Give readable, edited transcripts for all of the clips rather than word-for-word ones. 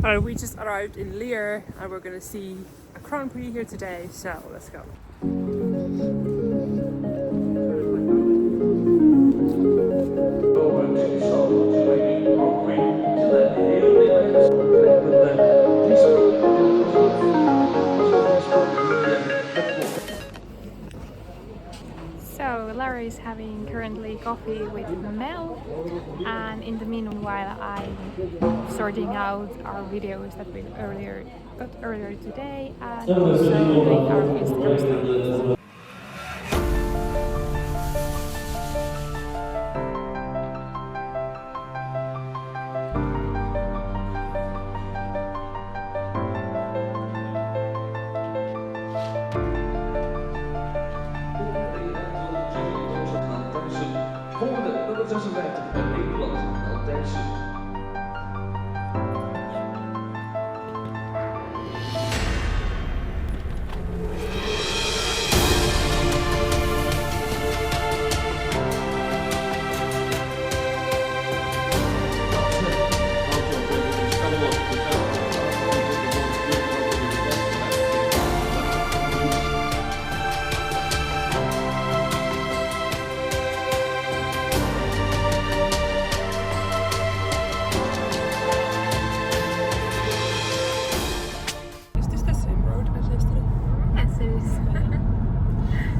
We just arrived in Lier and we're going to see a Grand Prix here today, so let's go. So Larry is having currently coffee with Mel, and in the meanwhile I'm sorting out our videos that we got earlier today and also doing our Instagram stories.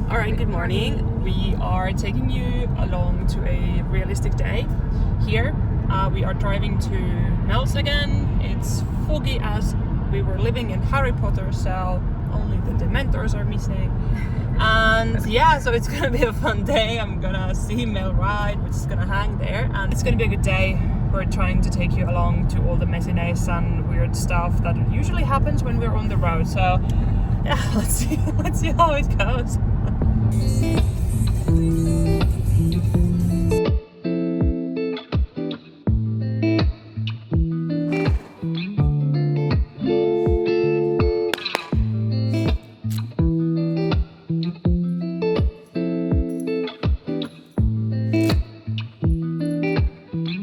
Alright, good morning. We are taking you along to a realistic day here. We are driving to Mel's again. It's foggy as we were living in Harry Potter, so only the Dementors are missing. And yeah, so it's gonna be a fun day. I'm gonna see Mel ride, we're just gonna hang there, and it's gonna be a good day. We're trying to take you along to all the messiness and weird stuff that usually happens when we're on the road. So yeah, let's see how it goes.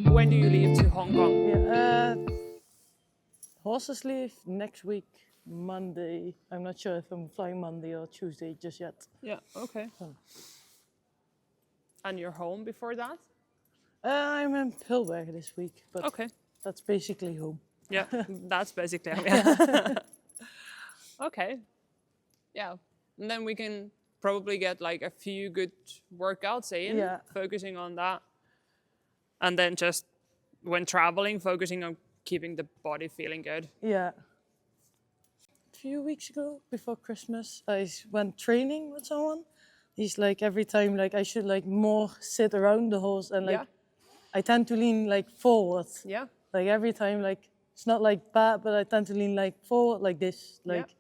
When do you leave to Hong Kong? Yeah, horses leave next week, Monday. I'm not sure if I'm flying Monday or Tuesday just yet. Yeah, okay. And you're home before that? I'm in Pilberg this week, but Okay. that's basically home. Yeah, that's basically yeah. Okay. Yeah. And then we can probably get like a few good workouts in, Yeah. focusing on that. And then just when traveling, focusing on keeping the body feeling good. Yeah. A few weeks ago, before Christmas, I went training with someone. He's like, every time, like, I should like more sit around the horse and like, Yeah. I tend to lean like forward. Yeah. Like every time, like, it's not like bad, but I tend to lean like forward like this, like,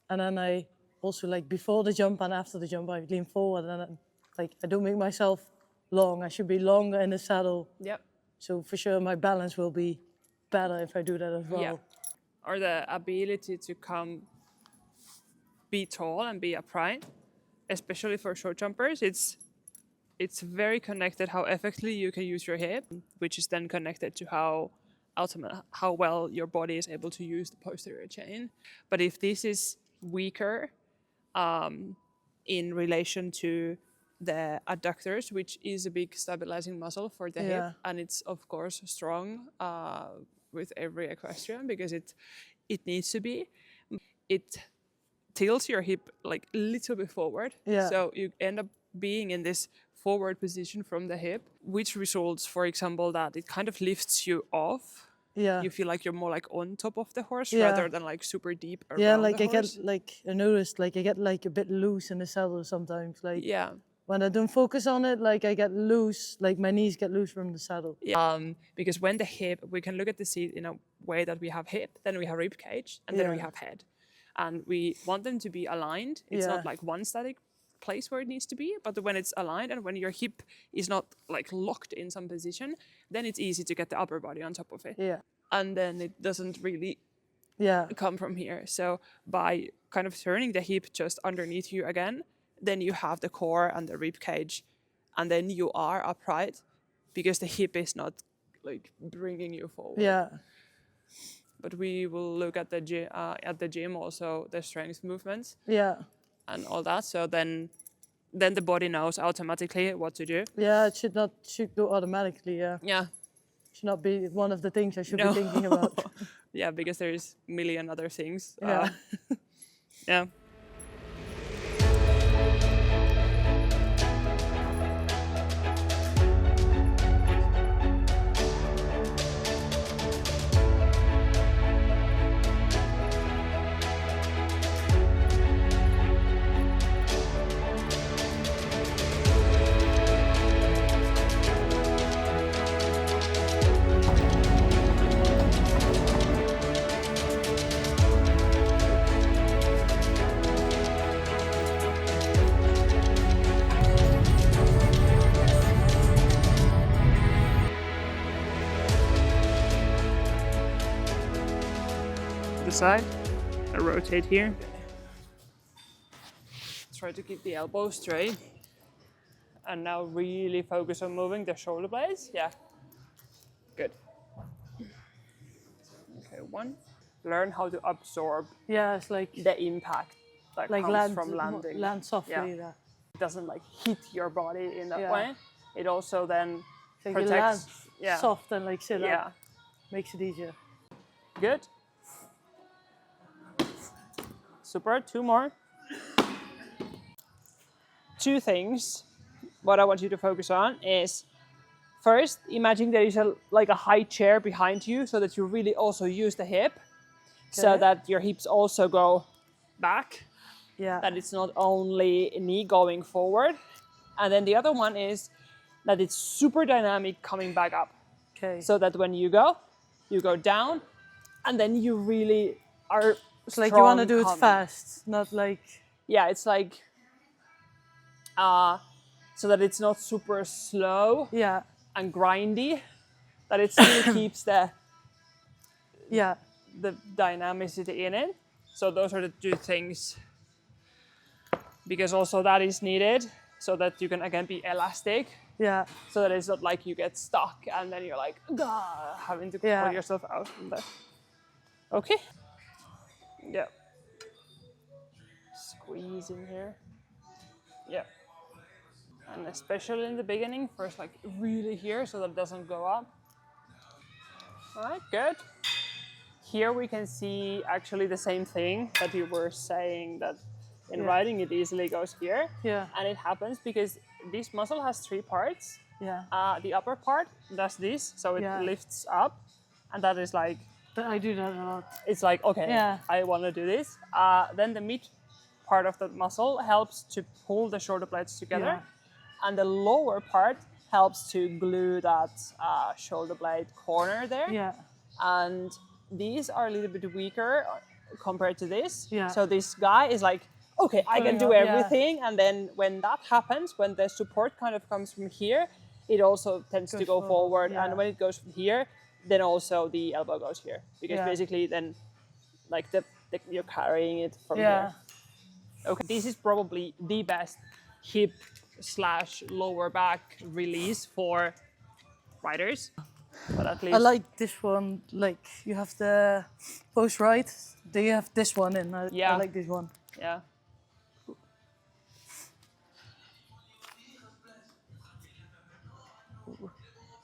and then I also like before the jump and after the jump, I lean forward and then, like, I don't make myself long. I should be longer in the saddle. Yeah. So for sure my balance will be better if I do that as well. Yeah. Or the ability to be tall and be upright, especially for short jumpers, it's very connected how effectively you can use your hip, which is then connected to how well your body is able to use the posterior chain. But if this is weaker in relation to the adductors, which is a big stabilizing muscle for the hip, and it's of course strong with every equestrian because it needs to be. It tilts your hip like a little bit forward, so you end up being in this forward position from the hip, which results, for example, that it kind of lifts you off. Yeah. You feel like you're more like on top of the horse rather than like super deep around Yeah, like the I horse. get like I noticed like I get like a bit loose in the saddle sometimes. Like when I don't focus on it, like I get loose, like my knees get loose from the saddle. Because when the hip, we can look at the seat in a way that we have hip, then we have rib cage, and then we have head. And we want them to be aligned. It's not like one static place where it needs to be, but when it's aligned and when your hip is not like locked in some position, then it's easy to get the upper body on top of it. Yeah. And then it doesn't really come from here. So by kind of turning the hip just underneath you again, then you have the core and the rib cage, and then you are upright because the hip is not like bringing you forward. Yeah. but we will look at the gym also, the strength movements Yeah. and all that. So then the body knows automatically what to do. Yeah, it should go automatically. Yeah. Yeah. Should not be one of the things I should No. be thinking about. Yeah, because there's a million other things. Yeah. Yeah. The side, I rotate here. Try to keep the elbow straight. And now really focus on moving the shoulder blades. Yeah. Good. Okay, one. Learn how to absorb Yeah, it's like the impact that comes from landing. land softly. Yeah. Yeah. It doesn't like hit your body in that Yeah. way. It also then So you protects. land soft and like sit Yeah. up. Makes it easier. Good. Super. Two more. Two things. What I want you to focus on is, first, imagine there is like a high chair behind you, so that you really also use the hip, so Okay. that your hips also go back. Yeah. That it's not only knee going forward. And then the other one is that it's super dynamic coming back up. Okay. So that when you go down, and then you really are it's like you want to do it coming. fast, not like Yeah, it's like, so that it's not super slow yeah, and grindy, that it still keeps the yeah, dynamicity in it. So those are the two things, because also that is needed so that you can again be elastic, yeah, so that it's not like you get stuck and then you're like, "Gah," having to Yeah. pull yourself out from there. Okay. Yeah. Squeeze in here. Yeah. And especially in the beginning, first like really here so that it doesn't go up. All right, good. Here we can see actually the same thing that you were saying, that in Yeah. riding it easily goes here. yeah, And it happens because this muscle has three parts. yeah. The upper part does this, so it Yeah. lifts up, and that is like, I do that a lot. it's like, okay, Yeah. I want to do this. Then the mid part of the muscle helps to pull the shoulder blades together, Yeah. and the lower part helps to glue that shoulder blade corner there. Yeah, And these are a little bit weaker compared to this. Yeah. So this guy is like, okay, I can Pulling do up, yeah. everything. And then when that happens, when the support kind of comes from here, it also tends to Goes go forward, forward. yeah. And when it goes from here, then also the elbow goes here. Because Yeah. basically then like you're carrying it from yeah, here. Okay, this is probably the best hip / lower back release for riders. But at least I like this one. Like you have the post right. Do you have this one in? I Yeah. like this one. yeah.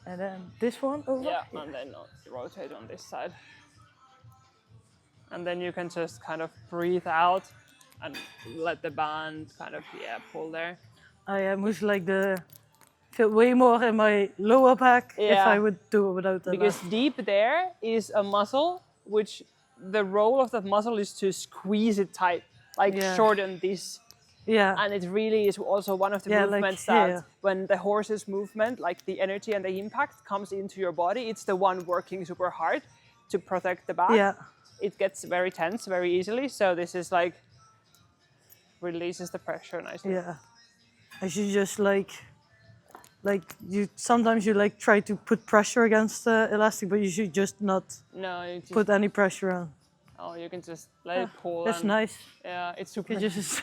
And then this one over. Yeah, and then rotate on this side. And then you can just kind of breathe out and let the band kind of, pull there. I must like feel way more in my lower back if Yeah. I would do it without the Because lash. deep there is a muscle, which the role of that muscle is to squeeze it tight, like Yeah. shorten this. Yeah, And it really is also one of the Yeah, like movements here. that when the horse's movement, like the energy and the impact comes into your body, it's the one working super hard to protect the back. yeah, It gets very tense very easily. So this is like releases the pressure nicely. yeah. I should just like you. Sometimes you like try to put pressure against the elastic, but you should just not No, you just, put any pressure on. you can just let it pull. That's and, nice. Yeah, it's super. It just is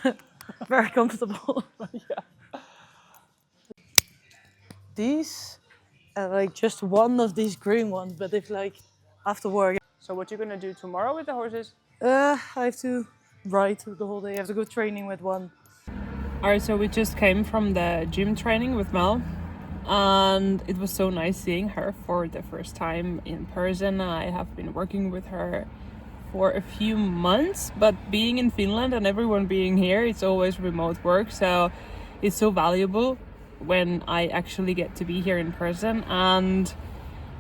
very comfortable. Yeah. These are like just one of these green ones, but if like after work. So what you gonna do tomorrow with the horses? I have to ride the whole day. I have to go training with one. Alright, so we just came from the gym training with Mel, and it was so nice seeing her for the first time in person. I have been working with her for a few months, but being in Finland and everyone being here, it's always remote work, so it's so valuable when I actually get to be here in person. And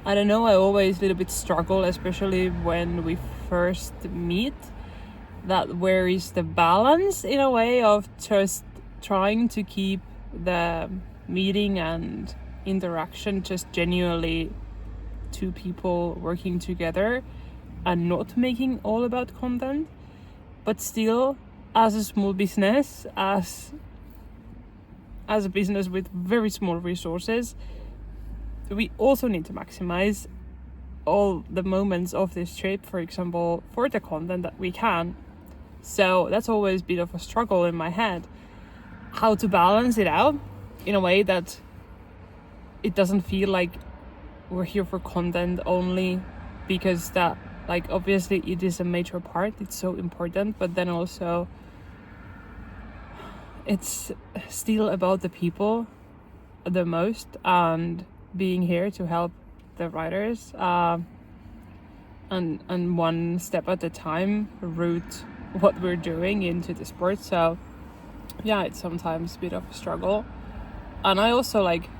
I don't know, I always a little bit struggle, especially when we first meet, that where is the balance in a way of just trying to keep the meeting and interaction just genuinely two people working together and not making all about content, but still as a small business, as a business with very small resources, we also need to maximize all the moments of this trip, for example, for the content that we can. So that's always a bit of a struggle in my head, how to balance it out in a way that it doesn't feel like we're here for content only, because that, like, obviously it is a major part, it's so important, but then also it's still about the people the most, and being here to help the riders, and one step at a time route what we're doing into the sport. So yeah, it's sometimes a bit of a struggle. And I also, like,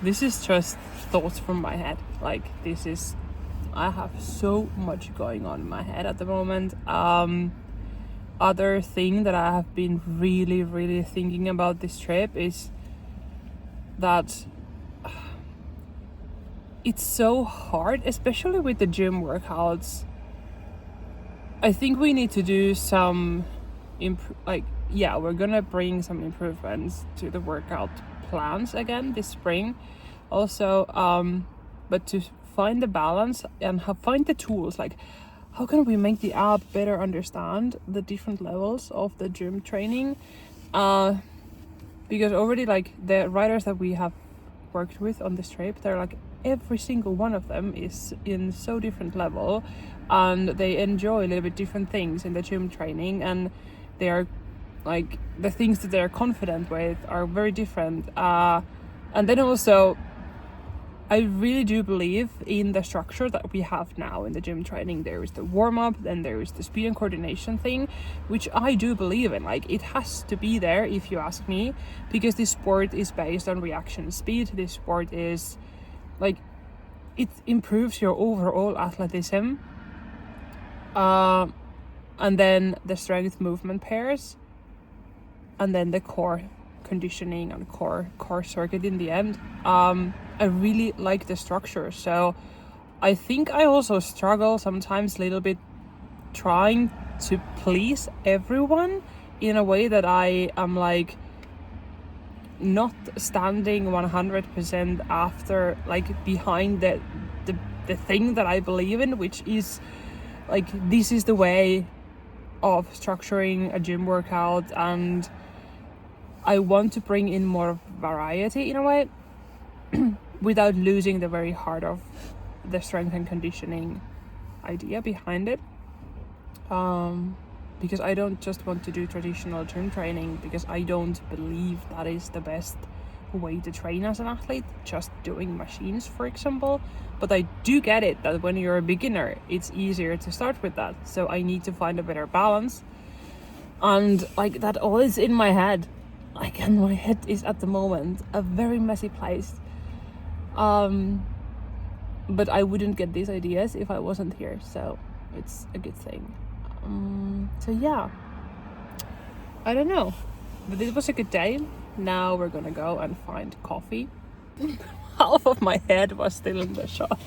this is just thoughts from my head, like, I have so much going on in my head at the moment. Other thing that I have been really thinking about this trip is that it's so hard, especially with the gym workouts. I think we need to do some we're gonna bring some improvements to the workout plans again this spring also, but to find the balance and find the tools, like how can we make the app better understand the different levels of the gym training, because already, like, the riders that we have worked with on this trip, they're like, every single one of them is in so different level, and they enjoy a little bit different things in the gym training, and they are, like, the things that they're confident with are very different, and then also I really do believe in the structure that we have now in the gym training. There is the warm-up, then there is the speed and coordination thing, which I do believe in. Like, it has to be there, if you ask me, because this sport is based on reaction speed. This sport is, like, it improves your overall athleticism. And then the strength movement pairs, and then the core conditioning and core circuit in the end. I really like the structure, so I think I also struggle sometimes a little bit trying to please everyone in a way that I am, like, not standing 100% after, like, behind the thing that I believe in, which is, like, this is the way of structuring a gym workout, and I want to bring in more variety in a way without losing the very heart of the strength and conditioning idea behind it, because I don't just want to do traditional gym training, because I don't believe that is the best way to train as an athlete, just doing machines, for example. But I do get it that when you're a beginner, it's easier to start with that, so I need to find a better balance, and, like, that all is in my head. Like, and my head is at the moment a very messy place, but I wouldn't get these ideas if I wasn't here, so it's a good thing. So yeah, I don't know, but it was a good day. Now we're gonna go and find coffee. Half of my head was still in the shop.